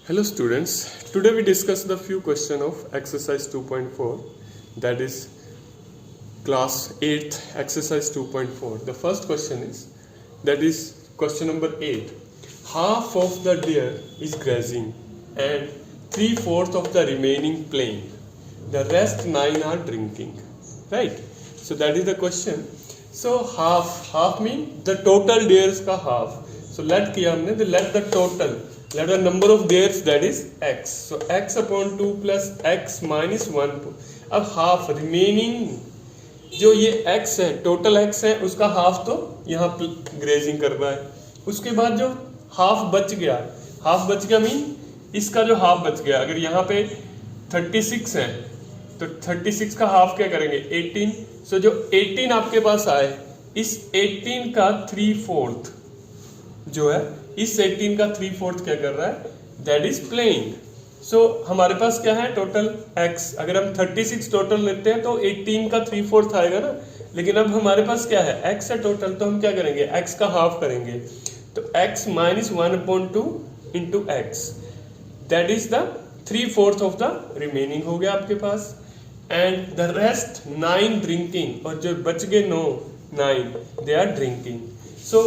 Hello students, today we discuss the few questions of exercise 2.4, that is class 8th exercise 2.4. The first question is, that is question number 8. Half of the deer is grazing and 3/4 of the remaining playing. The rest 9 are drinking. Right? So that is the question. So half mean the total deers का half. So let किया हमने, let the total. Let the number of deers, that is x. So x upon 2 plus x minus 1. अब half remaining जो ये x है, total x है, उसका half तो यहाँ ग्रेजिंग कर रहा है. उसके बाद जो हाफ बच गया मीन इसका जो हाफ बच गया, अगर यहाँ पे 36 है तो 36 का हाफ क्या करेंगे 18. सो जो 18 आपके पास आए, इस 18 का 3/4 जो है, इस 18 का 3/4 क्या कर रहा है, दैट इज प्लेइंग. सो हमारे पास क्या है टोटल x. अगर हम 36 टोटल लेते हैं तो 18 का 3/4 आएगा ना, लेकिन अब हमारे पास क्या है x है टोटल, तो हम क्या करेंगे x का हाफ करेंगे. तो x minus 1/2 into x, that is the 3/4 of the remaining हो गया आपके पास. एंड द रेस्ट 9 ड्रिंकिंग, और जो बच गए 9 they are drinking. So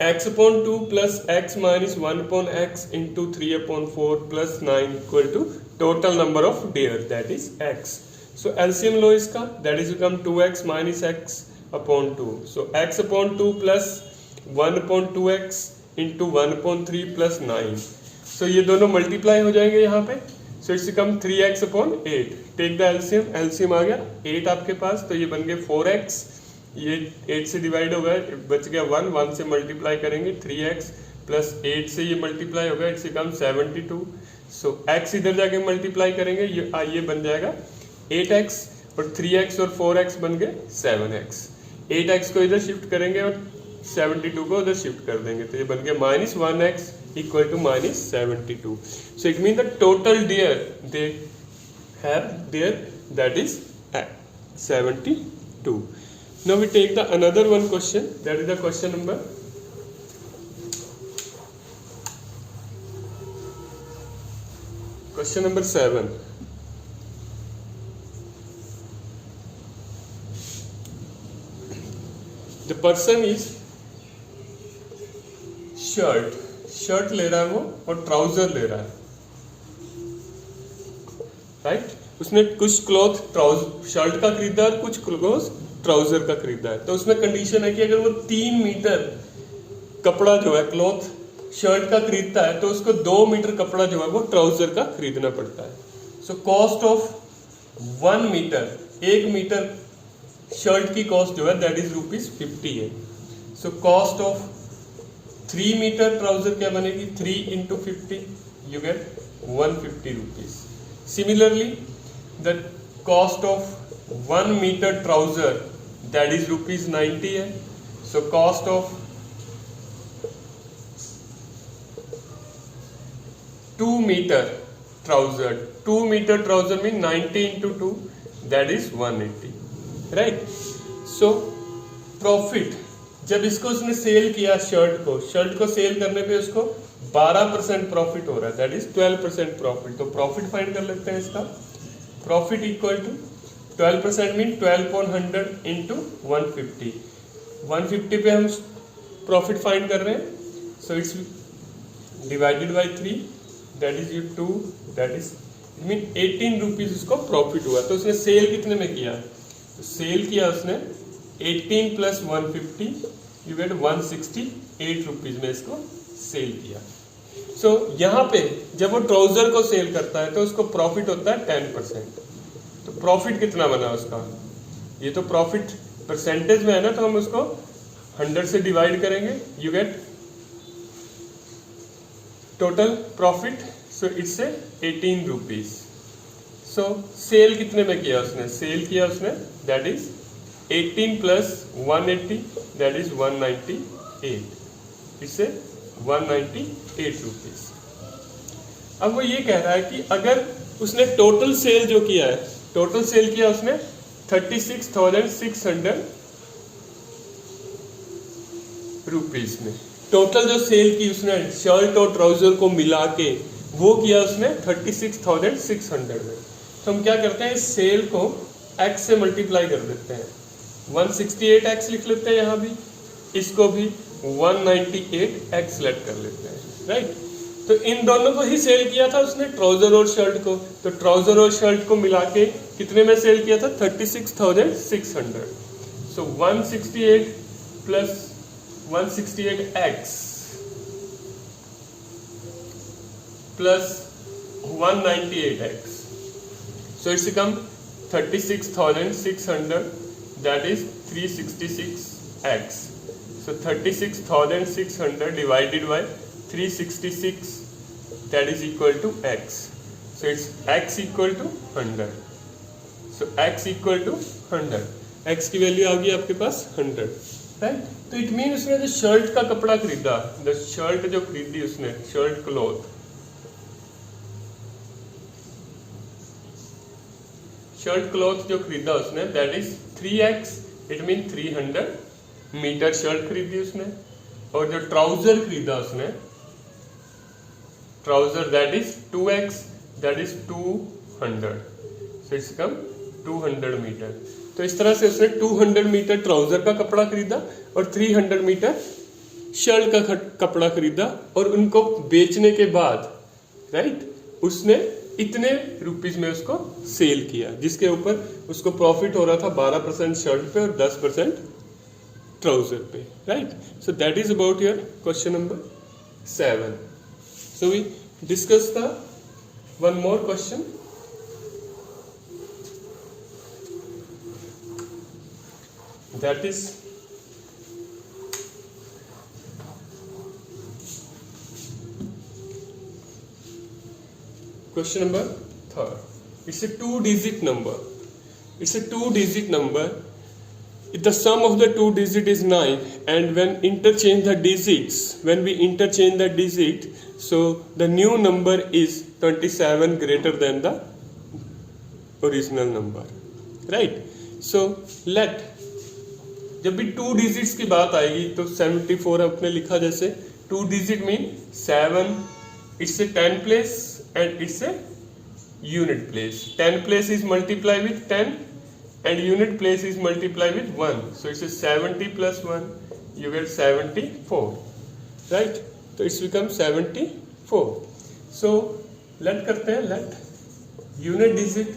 x upon 2 plus x minus 1 upon x into 3 upon 4 plus 9 equal to total number of deer, that is x. So LCM लो इसका, that is become 2x minus x upon 2. So x upon 2 plus 1 upon 2x into 1 upon 3 plus 9. So ये दोनों multiply हो जाएंगे यहाँ पे. So it's become 3x upon 8. Take the LCM, LCM आ गया 8 आपके पास, तो ये बन गए 4x. ये 8 से डिवाइड हो गया, बच गया 1 से मल्टीप्लाई करेंगे 3x प्लस 8 से ये मल्टीप्लाई हो गया, इट्स कम 72. सो x इधर जाके मल्टीप्लाई करेंगे, ये बन जाएगा 8x, और 3x और 4x बन गए 7x. 8x को इधर शिफ्ट करेंगे और 72 को उधर शिफ्ट कर देंगे, तो ये बन गया -1x equal to -72. So it mean the total deer they have there, that is 72. Now we take the another one question, that is the question number 7. The person is shirt ले रहा है वो, और ट्राउजर ले रहा है, right. उसने कुछ क्लॉथ शर्ट का खरीदा और कुछ क्लॉथ ट्राउजर का खरीदा है. तो उसमें कंडीशन है कि अगर वो 3 मीटर कपड़ा जो है क्लॉथ शर्ट का खरीदता है, तो उसको 2 मीटर कपड़ा जो है वो ट्राउजर का खरीदना पड़ता है. So cost of 1 metre, 1 metre shirt की कॉस्ट जो है दैट इज ₹50 है. So cost of 3 metre trouser क्या बनेगी, 3 into 50, you get ₹150. Similarly the cost of 1 meter trouser, that is ₹90 है. So cost of 2 meter trouser mean 90 into 2, that is 180, right. So profit, जब इसको उसने cell किया shirt को cell करने पे उसको 12% प्रॉफिट हो रहा है, दैट इज 12% प्रॉफिट. तो प्रॉफिट फाइंड कर लेते हैं इसका. Profit equal to 12% mean 12/100 into 150. 150 पे हम प्रॉफिट फाइंड कर रहे हैं, so it's divided by 3, that is 2, that is mean ₹18 उसको प्रॉफिट हुआ. तो उसने सेल कितने में किया, तो सेल किया उसने 18 प्लस 150, यू गेट ₹168 में इसको सेल किया. सो यहाँ पे जब वो ट्राउजर को सेल करता है तो उसको प्रॉफिट होता है 10%. तो प्रॉफिट कितना बना उसका, ये तो प्रॉफिट परसेंटेज में है ना, तो हम उसको 100 से डिवाइड करेंगे, you get total profit. So it's ₹18. So sell कितने में किया उसने, that is 18 plus 180, that is 198. It's ₹198. अब वो ये कह रहा है कि अगर उसने टोटल सेल जो किया है, टोटल सेल किया उसने 36,600 रुपीज में. टोटल जो सेल की उसने शर्ट और ट्राउजर को मिला के वो किया उसने 36,600 में। तो हम क्या करते हैं, इस सेल को x से मल्टीप्लाई कर देते हैं, 168x लिख लेते हैं यहाँ भी, इसको भी 198x लेट कर लेते हैं, राइट। तो इन दोनों को ही सेल किया था उसने, ट्राउजर और शर्ट को। तो ट्राउजर और शर्ट को मिला के कितने में सेल किया था, 36,600। सो 168 plus 168x plus 198x, so it's become 36,600, that is 366x. So 36,600 divided by 366, that is equal to x. So it's x equal to 100. So x equal to 100. x की value आ गई आपके पास 100, राइट। तो it mean उसने जो shirt का कपड़ा खरीदा, द शर्ट जो खरीदी उसने, शर्ट क्लॉथ, शर्ट क्लॉथ जो खरीदा उसने, that is 3x, it mean 300 metre shirt खरीदी उसने। और जो ट्राउजर खरीदा उसने, trouser that is 2x, that is 200, so it's come 200 metre. तो इस तरह से उसने 200 मीटर ट्राउजर का कपड़ा खरीदा और 300 मीटर शर्ट का कपड़ा खरीदा, और उनको बेचने के बाद, राइट, उसने इतने रुपीस में उसको सेल किया, जिसके ऊपर उसको प्रॉफिट हो रहा था 12% शर्ट पे और 10% ट्राउजर पे, right. So that is about your question number 7. So we discuss the one more question. That is question number 3rd. It's a 2-digit number. It's a 2-digit number. If the sum of the 2 digit is 9, and when we interchange the digit, so the new number is 27 greater than the original number, right? So let, जब भी 2 digits की बात आएगी तो 74 अपने लिखा, जैसे 2 digit mean 7, it's a 10 place and it's a unit place. 10 place is multiply with 10 and unit place is multiply with 1, so it's 70 plus 1 you get 74, right. तो इट्स बिकम 74. सो लेट करते हैं, let unit digit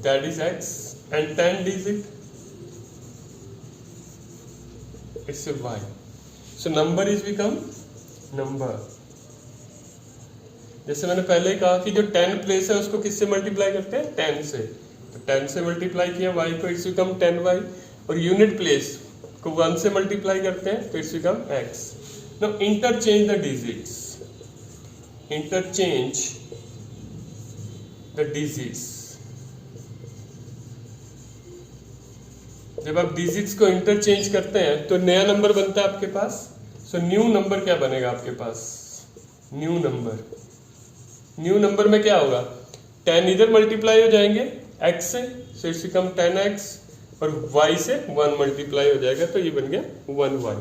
that is x and 10 digit it's a y. So number is become number. जैसे मैंने पहले कहा कि जो 10 place है उसको किससे मल्टीप्लाई करते हैं, 10 से. तो 10 से मल्टीप्लाई किया y को, इट्स बिकम 10y. और यूनिट प्लेस को 1 से मल्टीप्लाई करते हैं तो it's become x. Now interchange the digits, interchange the digits. जब आप डिजिट्स को इंटरचेंज करते हैं तो नया नंबर बनता है आपके पास. सो न्यू नंबर क्या बनेगा आपके पास, न्यू नंबर. न्यू नंबर में क्या होगा, 10 इधर मल्टीप्लाई हो जाएंगे x से, सो इट्स बिकम 10x, और y से 1 मल्टीप्लाई हो जाएगा तो ये बन गया 1y,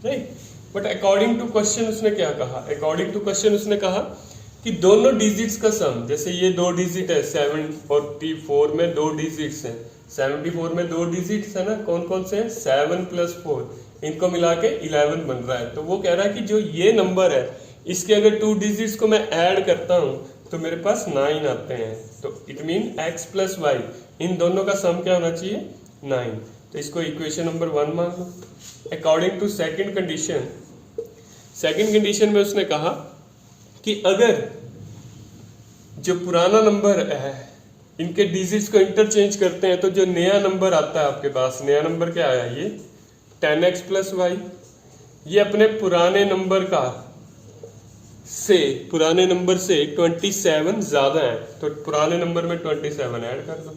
right. But according to question उसने क्या कहा, अकॉर्डिंग टू क्वेश्चन उसने कहा कि दोनों डिजिट्स का सम, जैसे ये 2 डिजिट है, 74 में 2 डिजिट्स हैं, 74 में 2 डिजिट्स है ना, कौन कौन से हैं, 7 प्लस 4, इनको मिला के 11 बन रहा है. तो वो कह रहा है कि जो ये नंबर है इसके अगर 2 डिजिट्स को मैं ऐड करता हूँ तो मेरे पास 9 आते हैं. तो it mean x plus y, इन दोनों का सम क्या होना चाहिए, 9. तो इसको इक्वेशन नंबर 1 मान लो. अकॉर्डिंग टू सेकंड कंडीशन में उसने कहा कि अगर जो पुराना नंबर है इनके डिजिट्स को इंटरचेंज करते हैं तो जो नया नंबर आता है आपके पास, नया नंबर क्या आया, ये 10x प्लस वाई, ये अपने पुराने नंबर से 27 ज्यादा है, तो पुराने नंबर में 27 ऐड कर दो.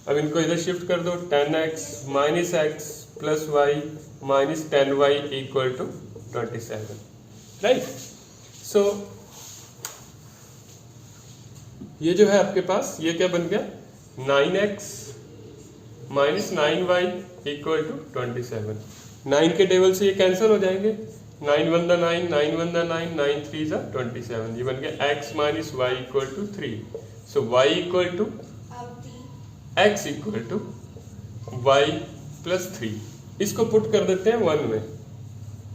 अब इनको इधर शिफ्ट कर दो, 10x minus x plus y minus 10y equal to 27, right. So ये जो है आपके पास, ये क्या बन गया, 9x minus 9y equal to 27. 9 के टेबल से ये कैंसिल हो जाएंगे, 9 1 the 9, 9 1 the 9, 9 3 is 27. ये बन गया x minus y equal to 3. So y equal to x equal to y plus 3. इसको पुट कर देते हैं 1 में.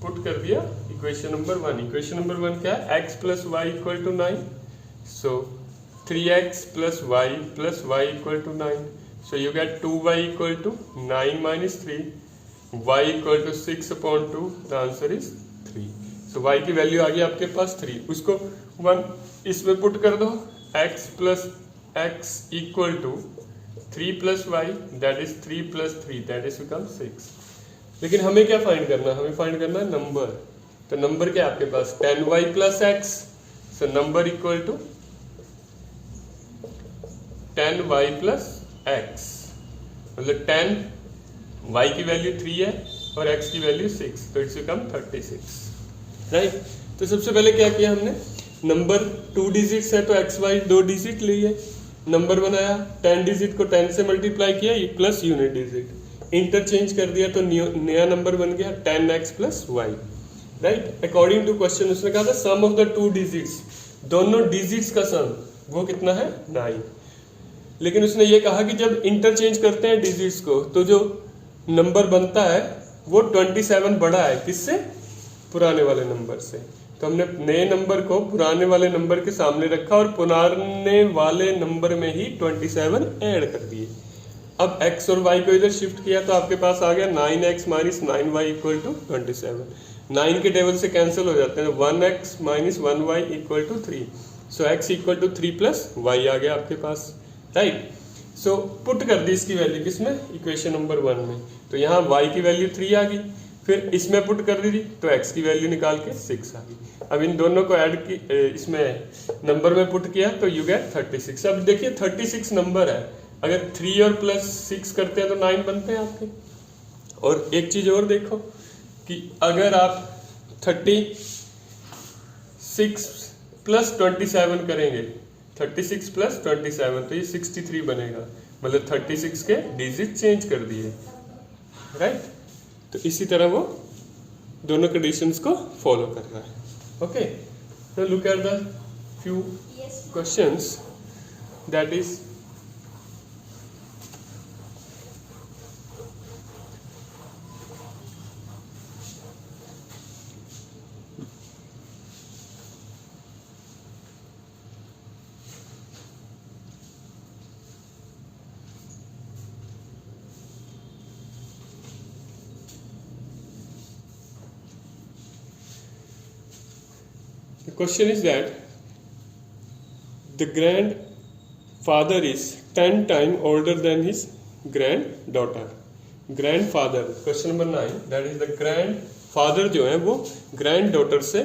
पुट कर दिया इक्वेशन नंबर 1. इक्वेशन नंबर 1 क्या है? x plus y equal to 9. So 3x plus y equal to 9. So you get 2y equal to 9 minus 3. y equal to 6 upon 2. The answer is 3. So y की value आ गई आपके पास 3. उसको 1 इसमें put कर दो. x plus x equal to 3 plus y, that is 3 plus 3, that is become 6. लेकिन हमें क्या फाइंड करना है? हमें फाइंड करना है नंबर. तो नंबर क्या है आपके पास? 10y plus x. So number equal to 10y plus x. मतलब 10 y की वैल्यू 3 है और x की वैल्यू 6, तो इट्स बिकम 36. राइट. तो सबसे पहले क्या किया हमने? नंबर 2 डिजिट्स है तो एक्स वाई 2 डिजिट लिए, नंबर बनाया, 10 डिजिट को 10 से मल्टीप्लाई किया प्लस यूनिट डिजिट, इंटरचेंज कर दिया तो नया नंबर बन गया 10x plus y. Right. According to question उसने कहा था सम ऑफ द 2 डिजिट्स, दोनों डिजिट्स का सम वो कितना है? 9. लेकिन उसने ये कहा कि जब इंटरचेंज करते हैं डिजिट्स को तो जो नंबर बनता है वो 27 बड़ा है. किससे? पुराने वाले नंबर से. तो हमने नए नंबर को पुराने वाले नंबर के सामने रखा और पुराने वाले नंबर में ही 27 ऐड कर दिए. अब x और y को इधर शिफ्ट किया तो आपके पास आ गया 9x minus 9y equal to 27. 9 के टेबल से कैंसिल हो जाते हैं. 1x minus 1y equal to 3. So x equal to 3 plus y आ गया आपके पास. राइट. सो पुट कर दी इसकी वैल्यू किसमें? इक्वेशन नंबर 1 में. तो यहाँ y की वैल्यू 3 आ गई, फिर इसमें पुट कर दी तो x की वैल्यू निकाल के 6 आ गई. अब इन दोनों को ऐड की इसमें नंबर में पुट किया तो यू गेट 36. अब देखिए 36 नंबर है, अगर 3 और प्लस 6 करते हैं तो 9 बनते हैं आपके. और एक चीज और देखो कि अगर आप 36 प्लस 27 करेंगे, 36 प्लस 27 तो ये 63 बनेगा. मतलब 36 के डिजिट चेंज कर दिए. राइट. तो इसी तरह वो दोनों कंडीशंस को फॉलो कर रहा है. Okay. Now look at the few questions. That is the question is that the grandfather is 10 times older than his granddaughter. Grandfather, question number 9, that is the grandfather जो है वो granddaughter से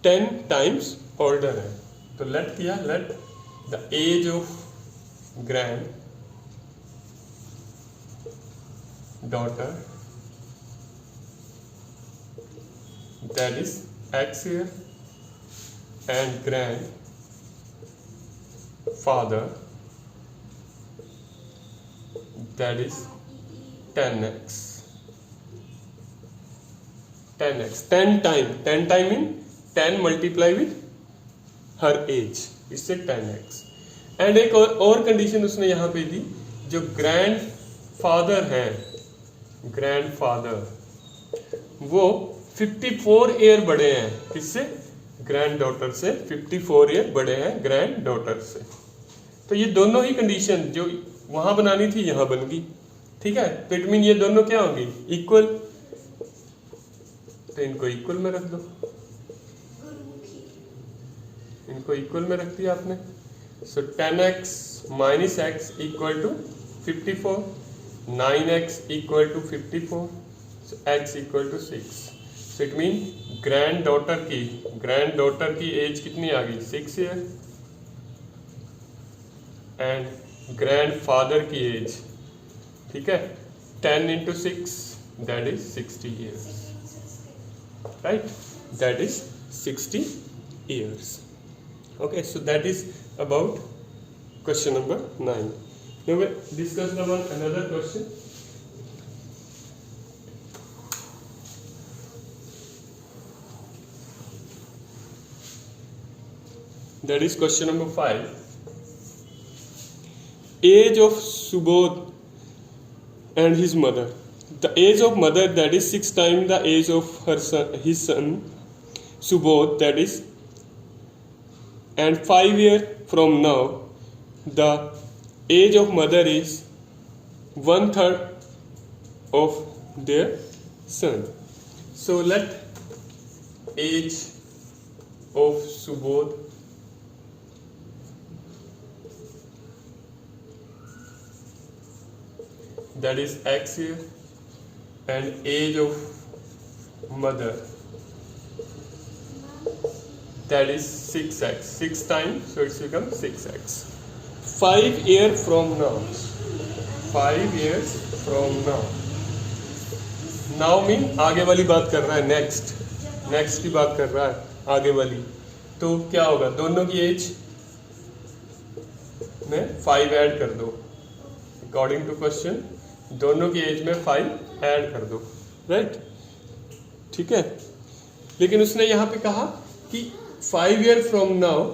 10 times older है. तो let किया, let the age of granddaughter, that is x here, and grandfather, that is 10x. 10x, 10 time in 10 multiply with her age, इससे 10x. And एक और कंडीशन उसने यहाँ पे दी, जो ग्रैंडफादर है, ग्रैंडफादर वो 54 ईयर बड़े हैं. किससे? ग्रैंड डॉटर से. 54 ईयर बड़े हैं ग्रैंड डॉटर से. तो ये दोनों ही कंडीशन जो वहां बनानी थी यहाँ बन गई. ठीक है. तो इट मीन ये दोनों क्या होंगी? इक्वल. तो इनको इक्वल में रख दो. इनको इक्वल में रख दिया आपने. So 10x minus x equal to 54, 9x equal to 54, so x equal to 6. So it mean granddaughter की एज कितनी आ गई? 6 ईयर. एंड ग्रैंडफादर की एज, ठीक है, 10 into 6, that is 60 years. Right? That is 60 years. Okay, so that is about question number 9. Now we discuss another question. that is question number 5. Age of Subodh and his mother. The age of mother, that is 6 times the age of his son Subodh, that is, and 5 years from now the age of mother is 1/3 of their son. So let age of Subodh that is x here and age of mother that is 6x. 6 times, so it's become 6x. 5 years from now. 5 years from now. Now mean आगे वाली बात कर रहा है, next की बात कर रहा है आगे वाली. तो क्या होगा, दोनों की एज में 5 ऐड कर दो. अकॉर्डिंग टू क्वेश्चन दोनों की एज में 5 ऐड कर दो, राइट. ठीक है, लेकिन उसने यहाँ पे कहा कि 5 ईयर फ्रॉम नाउ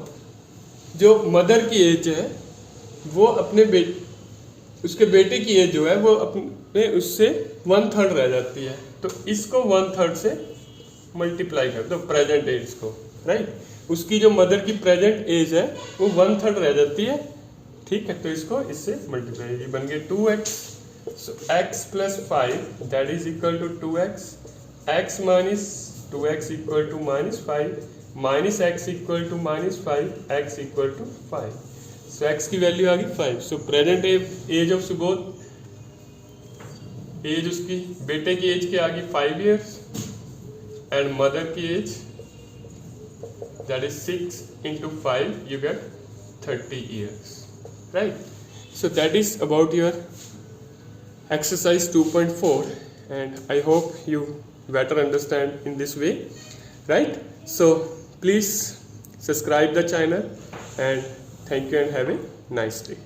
जो मदर की एज है वो अपने उसके बेटे की एज जो है वो अपने उससे 1/3 रह जाती है. तो इसको 1/3 से मल्टीप्लाई कर दो प्रेजेंट एज को, राइट. उसकी जो मदर की प्रेजेंट एज है वो 1/3 रह जाती है. ठीक है, तो इसको इससे मल्टीप्लाई बन गए 2x. So x + 5 that is equal to 2x. x - 2x equal to -5 minus x equal to -5 x equal to 5. So x की वैल्यू आ गई 5. So present age of Subodh, age उसकी बेटे की एज के आ गई 5 years एंड मदर की age that is 6 × 5 you get 30 years, right. So that is about your exercise 2.4 and I hope you better understand in this way, right. So please subscribe the channel and thank you and have a nice day.